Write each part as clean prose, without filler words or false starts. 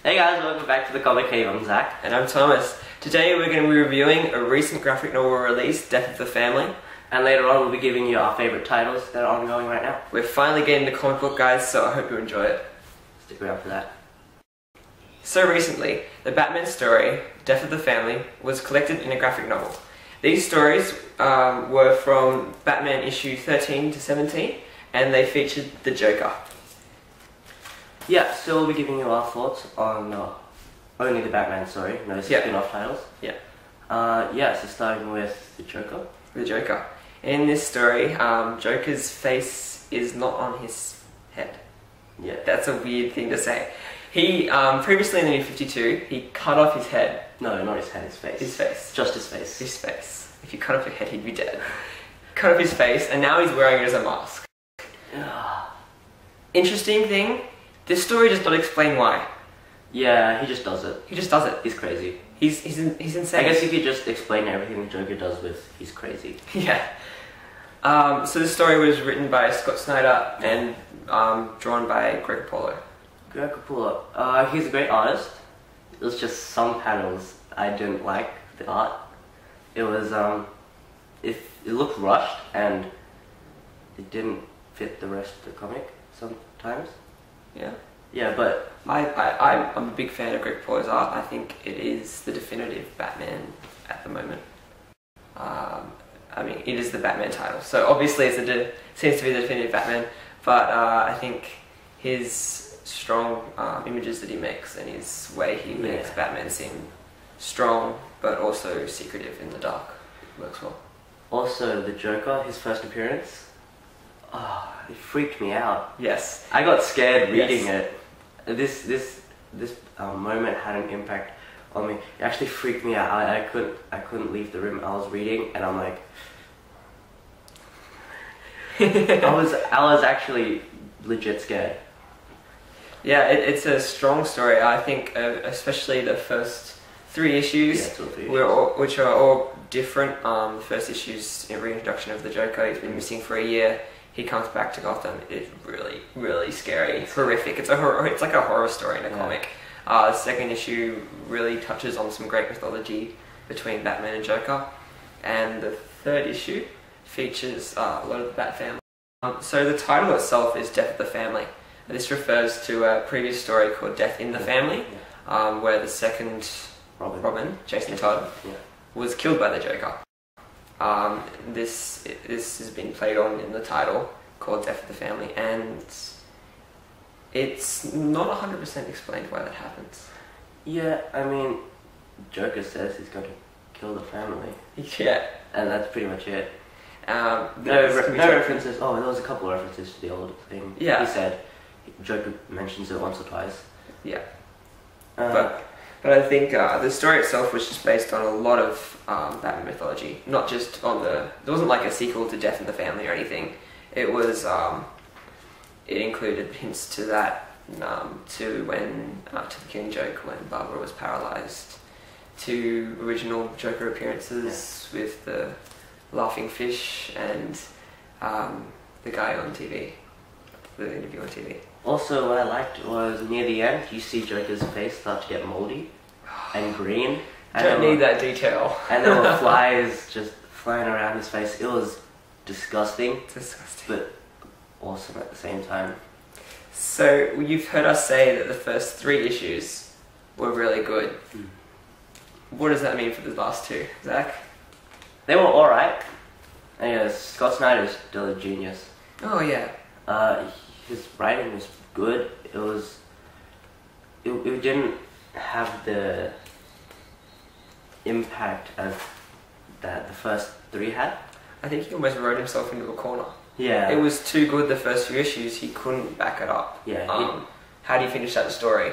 Hey guys, welcome back to the Comicave. I'm Zach. And I'm Thomas. Today we're going to be reviewing a recent graphic novel release, Death of the Family. And later on we'll be giving you our favourite titles that are ongoing right now. We're finally getting the comic book, guys, so I hope you enjoy it. Stick around for that. So recently, the Batman story, Death of the Family, was collected in a graphic novel. These stories were from Batman issue 13 to 17, and they featured the Joker. Yeah, so we'll be giving you our thoughts on only the Batman story, no spin-off titles. Yeah. So starting with the Joker. The Joker. In this story, Joker's face is not on his head. Yeah. That's a weird thing to say. He, previously in the New 52, he cut off his head. No, not his head, his face. His face. Just his face. His face. If you cut off your head, he'd be dead. Cut off his face, and now he's wearing it as a mask. Interesting thing, this story does not explain why. Yeah, he just does it. He just does it. He's crazy. He's insane. I guess you could just explain everything the Joker does with he's crazy. Yeah. So this story was written by Scott Snyder and drawn by Greg Capullo. Greg Capullo. He's a great artist. It was just some panels I didn't like the art. It was it looked rushed and it didn't fit the rest of the comic sometimes. Yeah. Yeah, but I'm a big fan of Greg Capullo's art. I think it is the definitive Batman at the moment. I mean, it is the Batman title, so obviously it seems to be the definitive Batman. But I think his strong images that he makes and his way he makes Batman seem strong, but also secretive in the dark, works well. Also, the Joker, his first appearance. It freaked me out. Yes. I got scared reading it. This moment had an impact on me. It actually freaked me out. I couldn't leave the room. I was reading and I'm like I was actually legit scared. Yeah, it's a strong story. I think especially the first 3 issues, which are all different. The first issue's a reintroduction of the Joker. He's been missing for a year. He comes back to Gotham. It's really, really scary. It's horrific. It's like a horror story in a comic. The second issue really touches on some great mythology between Batman and Joker. And the third issue features a lot of the Bat family. So the title itself is Death of the Family. This refers to a previous story called Death in the Family, where the second Robin, Jason Todd, was killed by the Joker. This has been played on in the title called Death of the Family, and it's not 100% explained why that happens. Yeah, I mean, Joker says he's going to kill the family. Yeah. And that's pretty much it. No references. Oh, there was a couple of references to the old thing. Yeah. He said, Joker mentions it once or twice. Yeah. But I think the story itself was just based on a lot of Batman mythology, not just on there wasn't like a sequel to Death in the Family or anything. It was, it included hints to that, to the Killing Joke when Barbara was paralysed, to original Joker appearances with the laughing fish and the guy on TV, the interview on TV. Also, what I liked was near the end, you see Joker's face start to get mouldy and green. Don't need that detail. And there were flies just flying around his face. It was disgusting. But awesome at the same time. So, you've heard us say that the first 3 issues were really good. What does that mean for the last 2, Zach? They were alright. And Scott Snyder's still a genius. Oh yeah. His writing was good. It didn't have the impact that the first 3 had. I think he almost wrote himself into a corner. Yeah. It was too good the first few issues, he couldn't back it up. Yeah. How do you finish that story?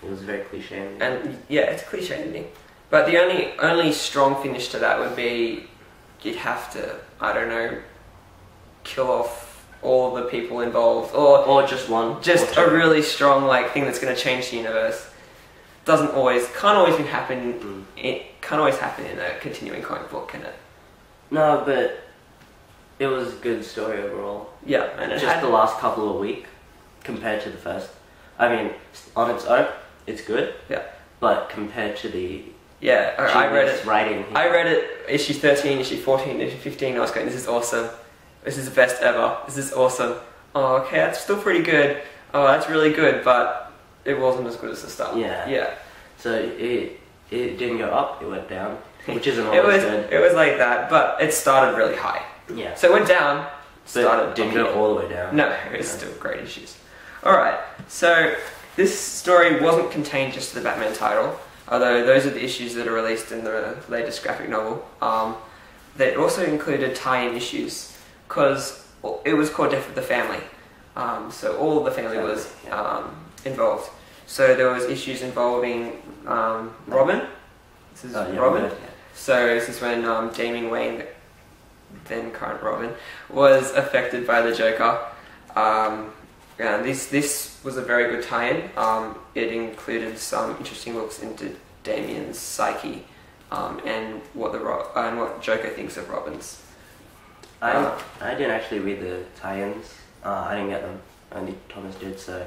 It was very cliche ending. And yeah, it's a cliche ending. But the only strong finish to that would be you'd have to, I don't know, kill off all the people involved, or just one. Just a really strong thing that's going to change the universe. Can't always happen. It can't always happen in a continuing comic book, can it? No, but it was a good story overall. Yeah, and just the last couple of weeks compared to the first. I mean, on its own, it's good. Yeah. But compared to the I read it. Writing. I read it issue 13, issue 14, issue 15. I was going, this is awesome. This is the best ever. This is awesome. Oh, okay, that's still pretty good. Oh, that's really good, but it wasn't as good as the start. Yeah. Yeah. So it didn't go up, it went down, which isn't always good. It was like that, but it started really high. Yeah. So it went down, but didn't go all the way down. No, it was still great issues. Alright, so this story wasn't contained just to the Batman title, although those are the issues that are released in the latest graphic novel. They also included tie-in issues, because it was called Death of the Family. So all of the family was involved. So there was issues involving Robin. This is Robin. Yeah. So this is when Damian Wayne, then current Robin, was affected by the Joker. This was a very good tie-in. It included some interesting looks into Damian's psyche and what Joker thinks of Robin's. I didn't actually read the tie-ins. I didn't get them. Only Thomas did, so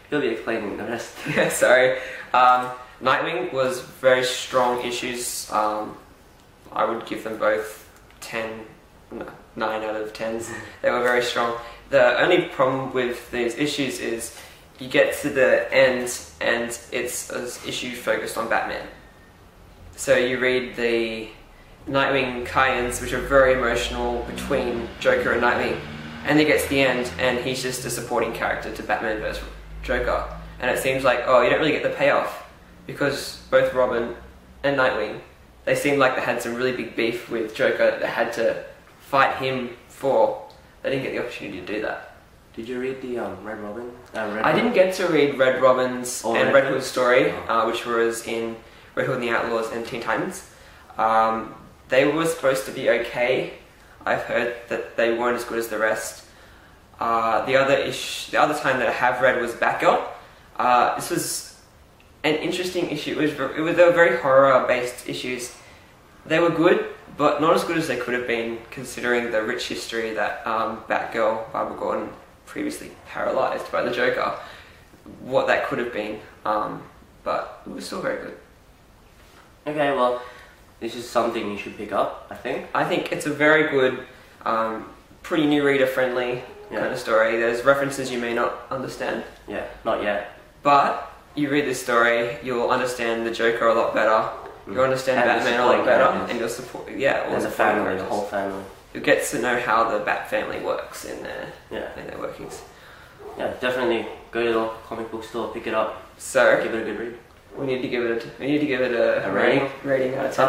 he'll be explaining the rest. Yeah, sorry. Nightwing was very strong issues. I would give them both 9 out of 10s. They were very strong. The only problem with these issues is you get to the end and it's an issue focused on Batman. So you read the Nightwing tie-ins, which are very emotional between Joker and Nightwing, and it gets to the end and he's just a supporting character to Batman vs Joker, and it seems like, oh, you don't really get the payoff, because both Robin and Nightwing, they seemed like they had some really big beef with Joker that they had to fight him for. They didn't get the opportunity to do that. Did you read the Red Robin? I didn't get to read Red Robin's and Red Hood's story, which was in Red Hood and the Outlaws and Teen Titans. They were supposed to be okay. I've heard that they weren't as good as the rest. The other time that I have read was Batgirl. This was an interesting issue. They were very horror-based issues. They were good, but not as good as they could have been, considering the rich history that Batgirl, Barbara Gordon, previously paralysed by the Joker. What that could have been, but it was still very good. Okay, well, this is something you should pick up, I think. I think it's a very good, pretty new reader-friendly kind of story. There's references you may not understand. Yeah, not yet. But you read this story, you'll understand the Joker a lot better. You'll understand Batman a lot better, and you'll support. All the family, the whole family. You'll get to know how the Bat family works in their workings. Yeah, definitely go to the comic book store, pick it up. So give it a good read. We need to give it a rating out of 10.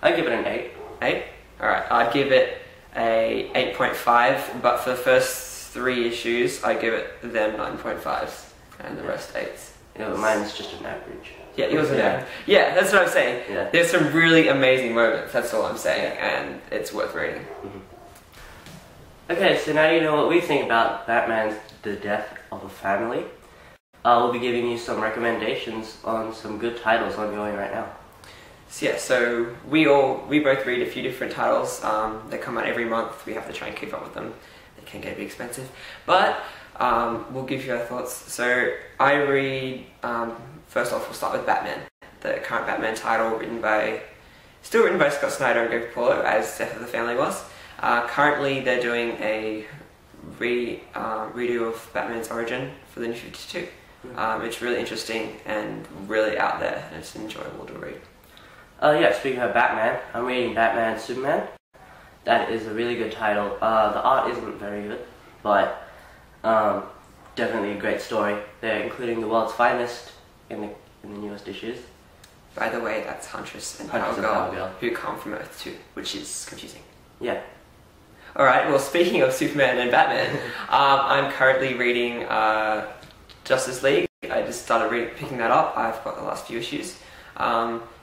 I'd give it an 8. 8? Alright, I'd give it a 8.5, but for the first 3 issues, I give it them 9.5s, and the rest 8s. Yeah, mine's just an average. Yeah, yours is an Yeah, that's what I'm saying. Yeah. There's some really amazing moments, that's all I'm saying, and it's worth reading. Mm-hmm. Okay, so now you know what we think about Batman's The Death of a Family. We'll be giving you some recommendations on some good titles ongoing right now. So we both read a few different titles. They come out every month. We have to try and keep up with them. They can get a bit expensive, but we'll give you our thoughts. So I read. First off, we'll start with Batman, the current Batman title, still written by Scott Snyder and Greg Capullo, as Death of the Family was. Currently, they're doing a redo of Batman's origin for the New 52. It's really interesting and really out there, and it's enjoyable to read. Speaking of Batman, I'm reading Batman Superman. That is a really good title. The art isn't very good, but definitely a great story. They're including the world's finest in the newest issues. By the way, that's Huntress and Power Girl, who come from Earth 2, which is confusing. Yeah. Alright, well, speaking of Superman and Batman, I'm currently reading Justice League. I just started picking that up. I've got the last few issues.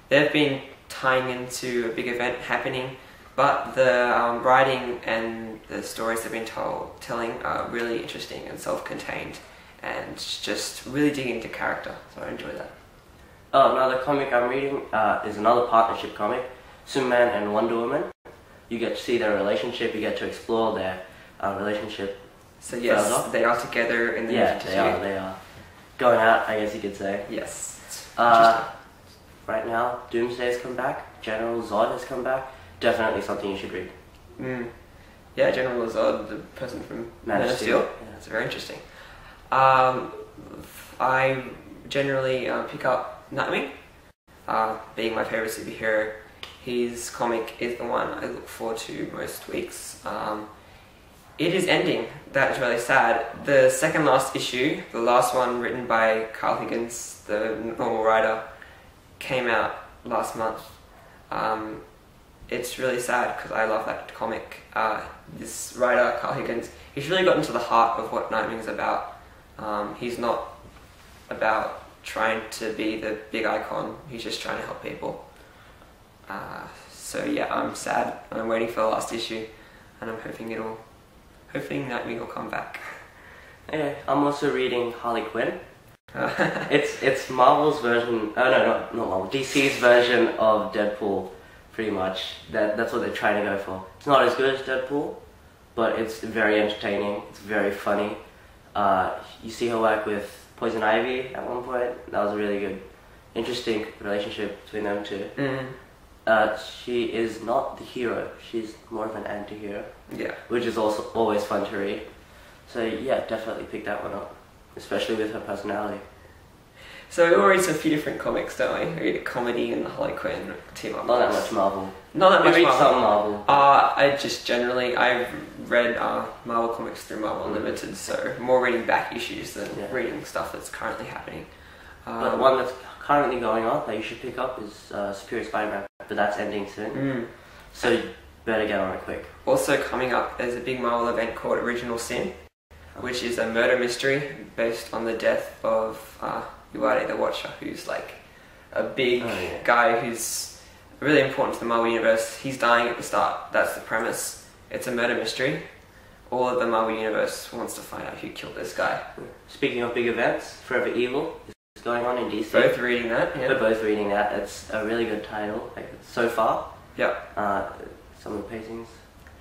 They've been tying into a big event happening, but the writing and the stories they've been telling are really interesting and self-contained, and just really digging into character, so I enjoy that. Another comic I'm reading is another partnership comic, Superman and Wonder Woman. You get to see their relationship, you get to explore their relationship. So yes, further. They are together in the they are. going out, I guess you could say. Yes. Right now, Doomsday's come back. General Zod has come back. Definitely something you should read. Yeah, General Zod, the person from Man of Steel. Yeah, it's very interesting. I generally pick up Nightwing, being my favourite superhero. His comic is the one I look forward to most weeks. It is ending. That is really sad. The second last issue, the last one written by Carl Higgins, the normal writer, came out last month. It's really sad because I love that comic. This writer, Carl Higgins, he's really gotten to the heart of what Nightwing is about. He's not about trying to be the big icon, he's just trying to help people. So yeah, I'm sad. I'm waiting for the last issue and I'm hoping Nightwing will come back. Yeah, I'm also reading Harley Quinn. It's Marvel's version, not Marvel, DC's version of Deadpool, pretty much. That's what they're trying to go for. It's not as good as Deadpool, but it's very entertaining, it's very funny. You see her work with Poison Ivy at one point. That was a really good, interesting relationship between them two. She is not the hero, she's more of an anti-hero. Yeah. Which is also always fun to read. So yeah, definitely pick that one up, especially with her personality. So we all read a few different comics, don't we? We read a comedy and the Harley Quinn team up. Not that much Marvel. Not that much Marvel. Read some Marvel. I've read Marvel comics through Marvel Unlimited, so more reading back issues than reading stuff that's currently happening. But one that's currently going on that you should pick up is Superior Spider-Man, but that's ending soon. So you better get on it quick. Also coming up, there's a big Marvel event called Original Sin, which is a murder mystery based on the death of Uade the Watcher, who's like a big guy who's really important to the Marvel Universe. He's dying at the start, that's the premise. It's a murder mystery. All of the Marvel Universe wants to find out who killed this guy. Speaking of big events, Forever Evil is going on in DC. Both reading that, yeah. We're both reading that. It's a really good title, so far. Yeah. Some of the pacings.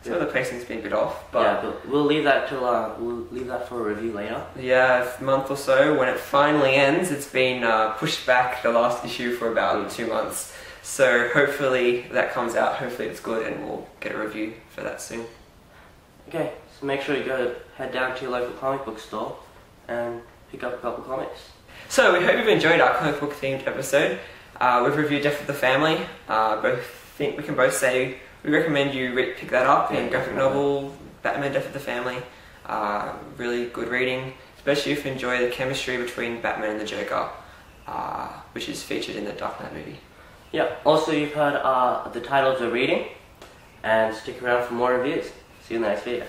Some of the pacing's been a bit off, but yeah, but we'll leave that for a review later. Yeah, a month or so. When it finally ends, it's been pushed back, the last issue, for about 2 months. So hopefully that comes out. Hopefully it's good, and we'll get a review for that soon. Okay, so make sure you head down to your local comic book store and pick up a couple comics. So we hope you've enjoyed our comic book themed episode. We've reviewed Death of the Family. We can both say we recommend you pick that up in graphic novel, Batman Death of the Family. Really good reading, especially if you enjoy the chemistry between Batman and the Joker, which is featured in the Dark Knight movie. Yeah, also you've heard the titles we're reading, and stick around for more reviews. See you in the next video.